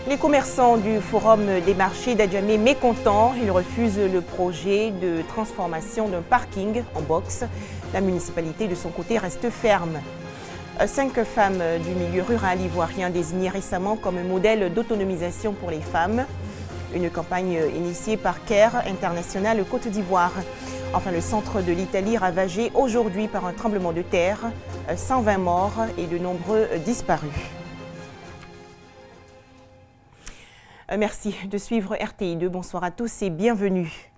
Les commerçants du Forum des marchés d'Adjamé mécontents, ils refusent le projet de transformation d'un parking en box. La municipalité de son côté reste ferme. 5 femmes du milieu rural ivoirien désignées récemment comme modèle d'autonomisation pour les femmes. Une campagne initiée par CARE International Côte d'Ivoire. Enfin, le centre de l'Italie ravagé aujourd'hui par un tremblement de terre, 120 morts et de nombreux disparus. Merci de suivre RTI2. Bonsoir à tous et bienvenue.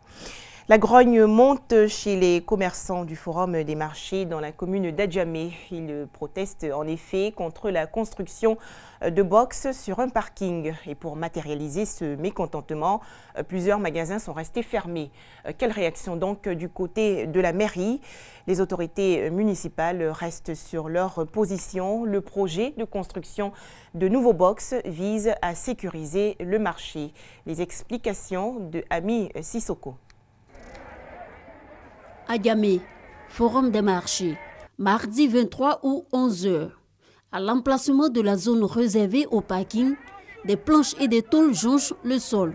La grogne monte chez les commerçants du Forum des marchés dans la commune d'Adjamé. Ils protestent en effet contre la construction de box sur un parking. Et pour matérialiser ce mécontentement, plusieurs magasins sont restés fermés. Quelle réaction donc du côté de la mairie? Les autorités municipales restent sur leur position. Le projet de construction de nouveaux box vise à sécuriser le marché. Les explications de Ami Sissoko. Adjamé, Forum des marchés, mardi 23 août 11h. À l'emplacement de la zone réservée au parking, des planches et des tôles jonchent le sol.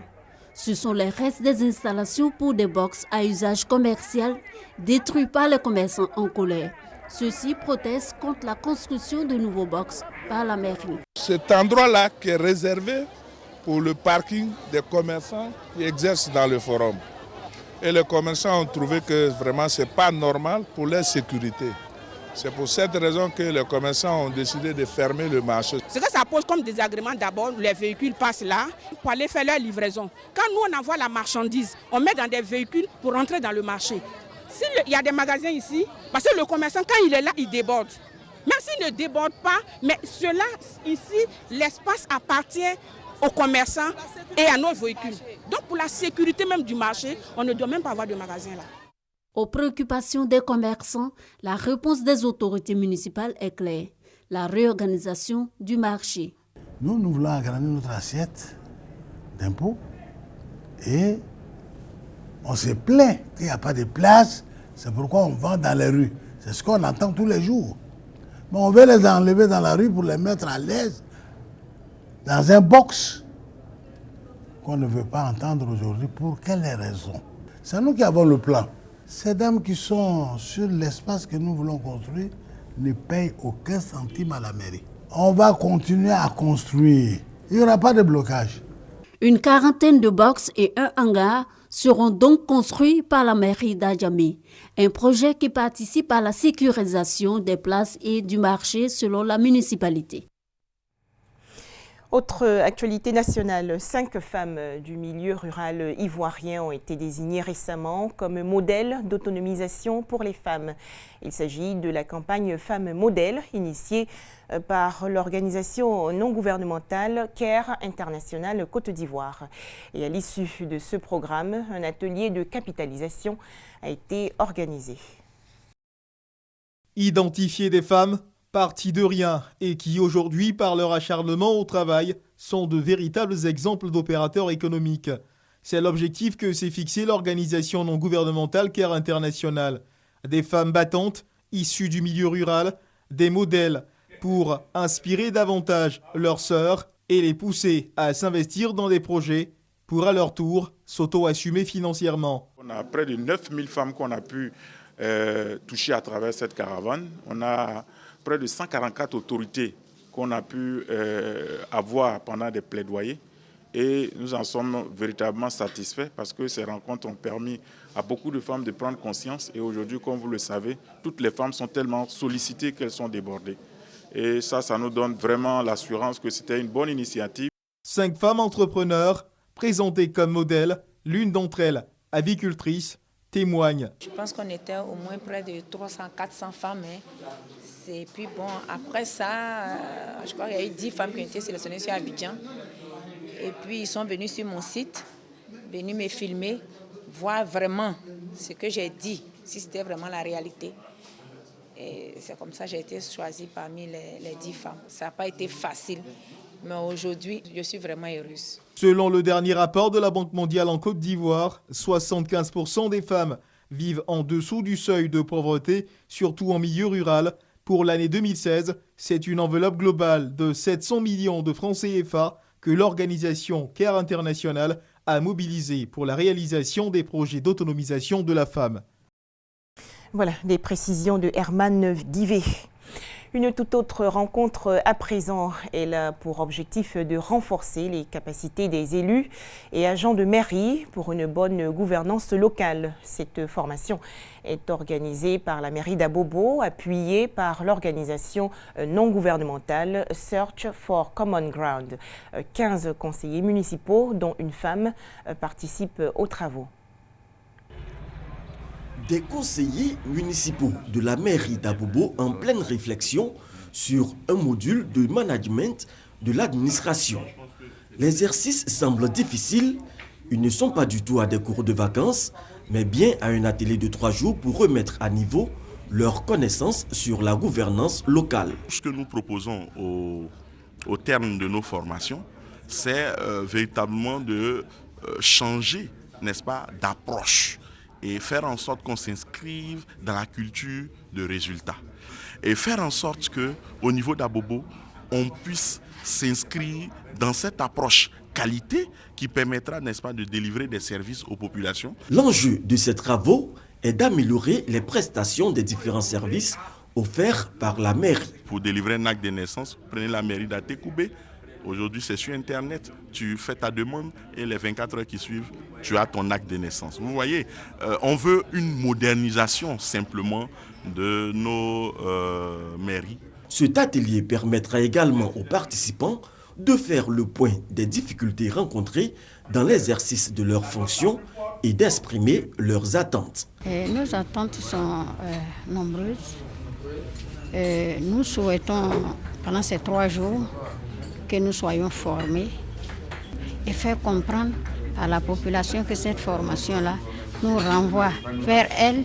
Ce sont les restes des installations pour des box à usage commercial détruits par les commerçants en colère. Ceux-ci protestent contre la construction de nouveaux box par la mairie. Cet endroit-là qui est réservé pour le parking des commerçants qui exercent dans le forum. Et les commerçants ont trouvé que vraiment ce n'est pas normal pour leur sécurité. C'est pour cette raison que les commerçants ont décidé de fermer le marché. Ce que ça pose comme désagrément, d'abord, les véhicules passent là pour aller faire leur livraison. Quand nous, on envoie la marchandise, on met dans des véhicules pour rentrer dans le marché. S'il y a des magasins ici, parce que le commerçant, quand il est là, il déborde. Même s'il ne déborde pas, mais cela, ici, l'espace appartient aux commerçants et à nos véhicules. Donc pour la sécurité même du marché, on ne doit même pas avoir de magasin là. Aux préoccupations des commerçants, la réponse des autorités municipales est claire. La réorganisation du marché. Nous voulons agrandir notre assiette d'impôts et on se plaint qu'il n'y a pas de place. C'est pourquoi on vend dans les rues. C'est ce qu'on entend tous les jours. Mais on veut les enlever dans la rue pour les mettre à l'aise dans un box qu'on ne veut pas entendre aujourd'hui. Pour quelles raisons? C'est nous qui avons le plan. Ces dames qui sont sur l'espace que nous voulons construire ne payent aucun centime à la mairie. On va continuer à construire. Il n'y aura pas de blocage. Une quarantaine de box et un hangar seront donc construits par la mairie d'Adjamé. Un projet qui participe à la sécurisation des places et du marché selon la municipalité. Autre actualité nationale, 5 femmes du milieu rural ivoirien ont été désignées récemment comme modèles d'autonomisation pour les femmes. Il s'agit de la campagne Femmes Modèles initiée par l'organisation non gouvernementale CARE International Côte d'Ivoire. Et à l'issue de ce programme, un atelier de capitalisation a été organisé. Identifier des femmes partis de rien et qui aujourd'hui, par leur acharnement au travail, sont de véritables exemples d'opérateurs économiques. C'est l'objectif que s'est fixé l'organisation non gouvernementale CARE International. Des femmes battantes, issues du milieu rural, des modèles pour inspirer davantage leurs sœurs et les pousser à s'investir dans des projets pour à leur tour s'auto-assumer financièrement. On a près de 9000 femmes qu'on a pu toucher à travers cette caravane. On a près de 144 autorités qu'on a pu avoir pendant des plaidoyers et nous en sommes véritablement satisfaits parce que ces rencontres ont permis à beaucoup de femmes de prendre conscience et aujourd'hui, comme vous le savez, toutes les femmes sont tellement sollicitées qu'elles sont débordées. Et ça nous donne vraiment l'assurance que c'était une bonne initiative. 5 femmes entrepreneurs présentées comme modèles, l'une d'entre elles, avicultrice, témoigne. Je pense qu'on était au moins près de 300-400 femmes. Et puis bon, après ça, je crois qu'il y a eu 10 femmes qui ont été sélectionnées sur Abidjan. Et puis ils sont venus sur mon site, venus me filmer, voir vraiment ce que j'ai dit, si c'était vraiment la réalité. Et c'est comme ça que j'ai été choisie parmi les 10 femmes. Ça n'a pas été facile, mais aujourd'hui, je suis vraiment heureuse. Selon le dernier rapport de la Banque mondiale en Côte d'Ivoire, 75% des femmes vivent en dessous du seuil de pauvreté, surtout en milieu rural. Pour l'année 2016, c'est une enveloppe globale de 700 millions de francs CFA que l'organisation CARE International a mobilisé pour la réalisation des projets d'autonomisation de la femme. Voilà, des précisions de Herman Divé. Une toute autre rencontre à présent, elle a pour objectif de renforcer les capacités des élus et agents de mairie pour une bonne gouvernance locale. Cette formation est organisée par la mairie d'Abobo, appuyée par l'organisation non gouvernementale Search for Common Ground. 15 conseillers municipaux, dont une femme, participent aux travaux. Des conseillers municipaux de la mairie d'Abobo en pleine réflexion sur un module de management de l'administration. L'exercice semble difficile. Ils ne sont pas du tout à des cours de vacances, mais bien à un atelier de 3 jours pour remettre à niveau leurs connaissances sur la gouvernance locale. Ce que nous proposons au terme de nos formations, c'est véritablement de changer, n'est-ce pas, d'approche et faire en sorte qu'on s'inscrive dans la culture de résultats. Et faire en sorte qu'au niveau d'Abobo, on puisse s'inscrire dans cette approche qualité qui permettra, n'est-ce pas, de délivrer des services aux populations. L'enjeu de ces travaux est d'améliorer les prestations des différents services offerts par la mairie. Pour délivrer un acte de naissance, prenez la mairie d'Atekoubé. Aujourd'hui, c'est sur Internet. Tu fais ta demande et les 24 heures qui suivent, tu as ton acte de naissance. Vous voyez, on veut une modernisation simplement de nos mairies. Cet atelier permettra également aux participants de faire le point des difficultés rencontrées dans l'exercice de leurs fonctions et d'exprimer leurs attentes. Nos attentes sont nombreuses. Nous souhaitons, pendant ces 3 jours, que nous soyons formés et faire comprendre à la population que cette formation-là nous renvoie vers elle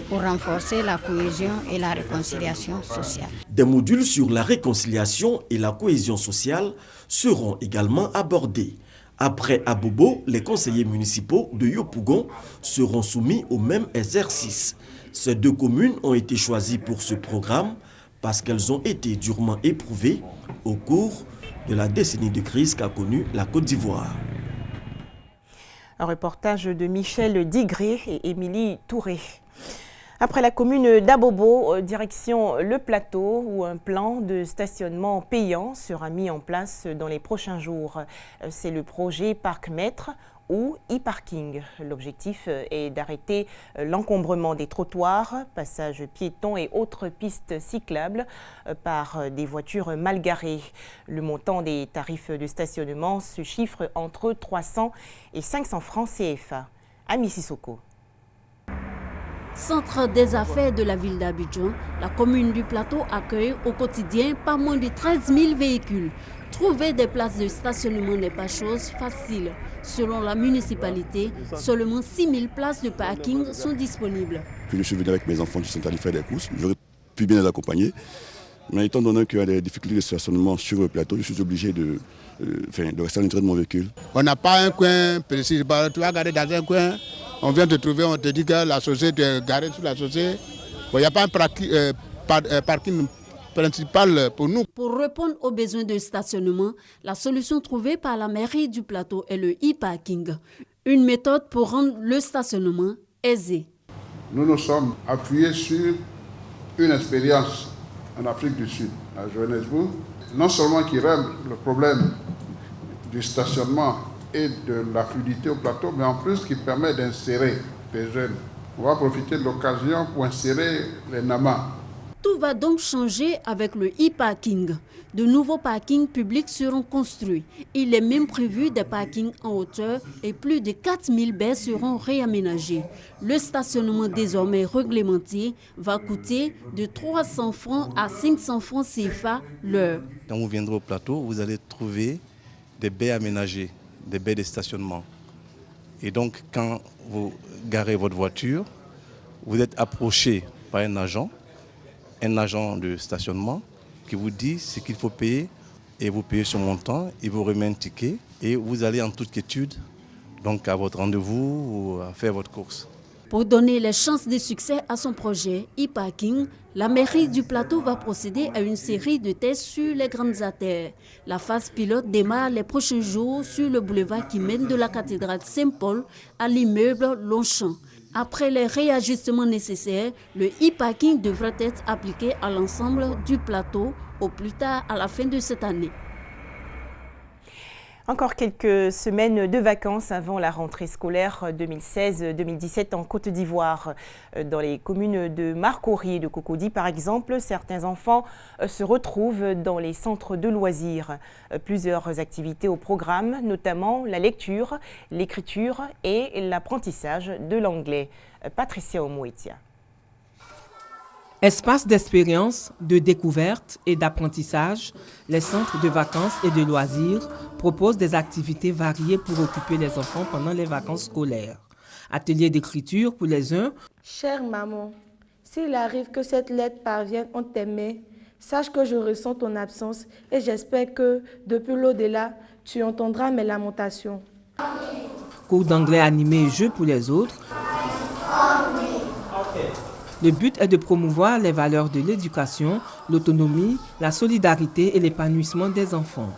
pour renforcer la cohésion et la réconciliation sociale. Des modules sur la réconciliation et la cohésion sociale seront également abordés. Après Abobo, les conseillers municipaux de Yopougon seront soumis au même exercice. Ces 2 communes ont été choisies pour ce programme parce qu'elles ont été durement éprouvées au cours de la décennie de crise qu'a connue la Côte d'Ivoire. Un reportage de Michel Digré et Émilie Touré. Après la commune d'Abobo, direction le plateau où un plan de stationnement payant sera mis en place dans les prochains jours. C'est le projet Parc Maître ou e-parking. L'objectif est d'arrêter l'encombrement des trottoirs, passages piétons et autres pistes cyclables par des voitures mal garées. Le montant des tarifs de stationnement se chiffre entre 300 et 500 francs CFA. Ami Sissoko. Centre des affaires de la ville d'Abidjan, la commune du plateau accueille au quotidien pas moins de 13 000 véhicules. Trouver des places de stationnement n'est pas chose facile. Selon la municipalité, seulement 6 000 places de parking sont disponibles. Puis je suis venu avec mes enfants du centre aller faire des courses. J'aurais pu bien les accompagner. Mais étant donné qu'il y a des difficultés de stationnement sur le plateau, je suis obligé de rester à l'intérieur de mon véhicule. On n'a pas un coin précis. Tu vas garer dans un coin, on vient te trouver, on te dit que la société est garée sur la société. Il n'y a pas un parking principal pour nous. Pour répondre aux besoins de stationnement, la solution trouvée par la mairie du plateau est le e-parking. Une méthode pour rendre le stationnement aisé. Nous nous sommes appuyés sur une expérience en Afrique du Sud, à Johannesburg, non seulement qui règle le problème du stationnement et de la fluidité au plateau, mais en plus qui permet d'insérer des jeunes. On va profiter de l'occasion pour insérer les NAMA. Tout va donc changer avec le e-parking. De nouveaux parkings publics seront construits. Il est même prévu des parkings en hauteur et plus de 4000 baies seront réaménagées. Le stationnement désormais réglementé va coûter de 300 francs à 500 francs CFA l'heure. Quand vous viendrez au plateau, vous allez trouver des baies aménagées, des baies de stationnement. Et donc quand vous garez votre voiture, vous êtes approché par un agent de stationnement qui vous dit ce qu'il faut payer et vous payez ce montant, il vous remet un ticket et vous allez en toute quiétude donc à votre rendez-vous ou à faire votre course. Pour donner les chances de succès à son projet e-parking, la mairie du Plateau va procéder à une série de tests sur les grandes artères. La phase pilote démarre les prochains jours sur le boulevard qui mène de la cathédrale Saint-Paul à l'immeuble Longchamp. Après les réajustements nécessaires, le e-parking devrait être appliqué à l'ensemble du plateau au plus tard à la fin de cette année. Encore quelques semaines de vacances avant la rentrée scolaire 2016-2017 en Côte d'Ivoire. Dans les communes de Marcory et de Cocody, par exemple, certains enfants se retrouvent dans les centres de loisirs. Plusieurs activités au programme, notamment la lecture, l'écriture et l'apprentissage de l'anglais. Patricia Omoetia. Espace d'expérience, de découverte et d'apprentissage, les centres de vacances et de loisirs proposent des activités variées pour occuper les enfants pendant les vacances scolaires. Ateliers d'écriture pour les uns. Chère maman, s'il arrive que cette lettre parvienne en tes mains, sache que je ressens ton absence et j'espère que, depuis l'au-delà, tu entendras mes lamentations. Cours d'anglais animés et jeux pour les autres. Le but est de promouvoir les valeurs de l'éducation, l'autonomie, la solidarité et l'épanouissement des enfants.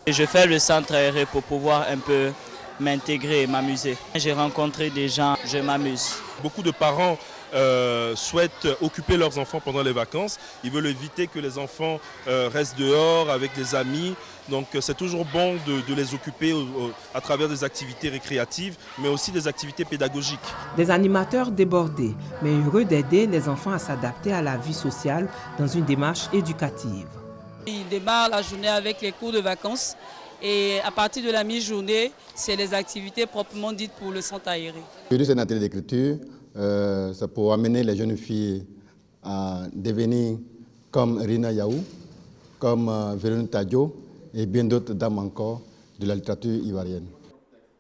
Je fais le centre aéré pour pouvoir un peu m'intégrer et m'amuser. J'ai rencontré des gens, je m'amuse. Beaucoup de parents souhaitent occuper leurs enfants pendant les vacances. Ils veulent éviter que les enfants restent dehors avec des amis. Donc c'est toujours bon de les occuper à travers des activités récréatives, mais aussi des activités pédagogiques. Des animateurs débordés, mais heureux d'aider les enfants à s'adapter à la vie sociale dans une démarche éducative. Ils démarrent la journée avec les cours de vacances et à partir de la mi-journée, c'est les activités proprement dites pour le centre aéré. C'est un atelier d'écriture, c'est pour amener les jeunes filles à devenir comme Rina Yaou, comme Véronique Tadjo, et bien d'autres dames encore de la littérature ivoirienne.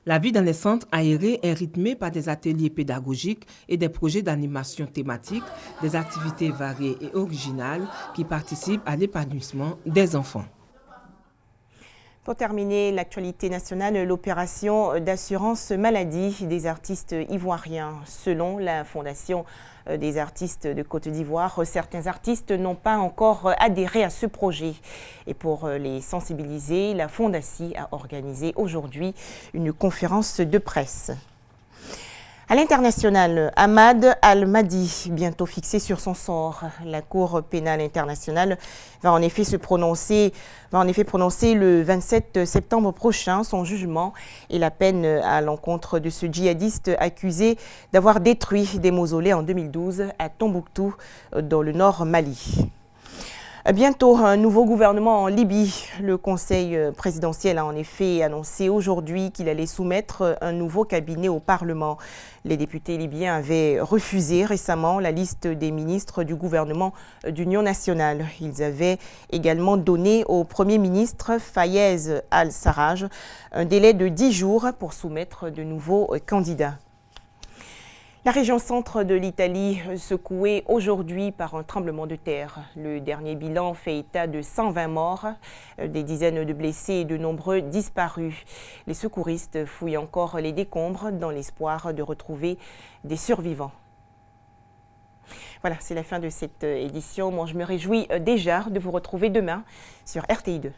La vie dans les centres aérés est rythmée par des ateliers pédagogiques et des projets d'animation thématique, des activités variées et originales qui participent à l'épanouissement des enfants. Pour terminer, l'actualité nationale, l'opération d'assurance maladie des artistes ivoiriens. Selon la Fondation des artistes de Côte d'Ivoire, certains artistes n'ont pas encore adhéré à ce projet. Et pour les sensibiliser, la Fondation a organisé aujourd'hui une conférence de presse. À l'international, Ahmad Al-Mahdi, bientôt fixé sur son sort. La Cour pénale internationale va en effet prononcer le 27 septembre prochain son jugement et la peine à l'encontre de ce djihadiste accusé d'avoir détruit des mausolées en 2012 à Tombouctou, dans le nord Mali. Bientôt, un nouveau gouvernement en Libye. Le Conseil présidentiel a en effet annoncé aujourd'hui qu'il allait soumettre un nouveau cabinet au Parlement. Les députés libyens avaient refusé récemment la liste des ministres du gouvernement d'union nationale. Ils avaient également donné au Premier ministre Fayez al-Sarraj un délai de 10 jours pour soumettre de nouveaux candidats. La région centre de l'Italie secouée aujourd'hui par un tremblement de terre. Le dernier bilan fait état de 120 morts, des dizaines de blessés et de nombreux disparus. Les secouristes fouillent encore les décombres dans l'espoir de retrouver des survivants. Voilà, c'est la fin de cette édition. Moi, je me réjouis déjà de vous retrouver demain sur RTI2.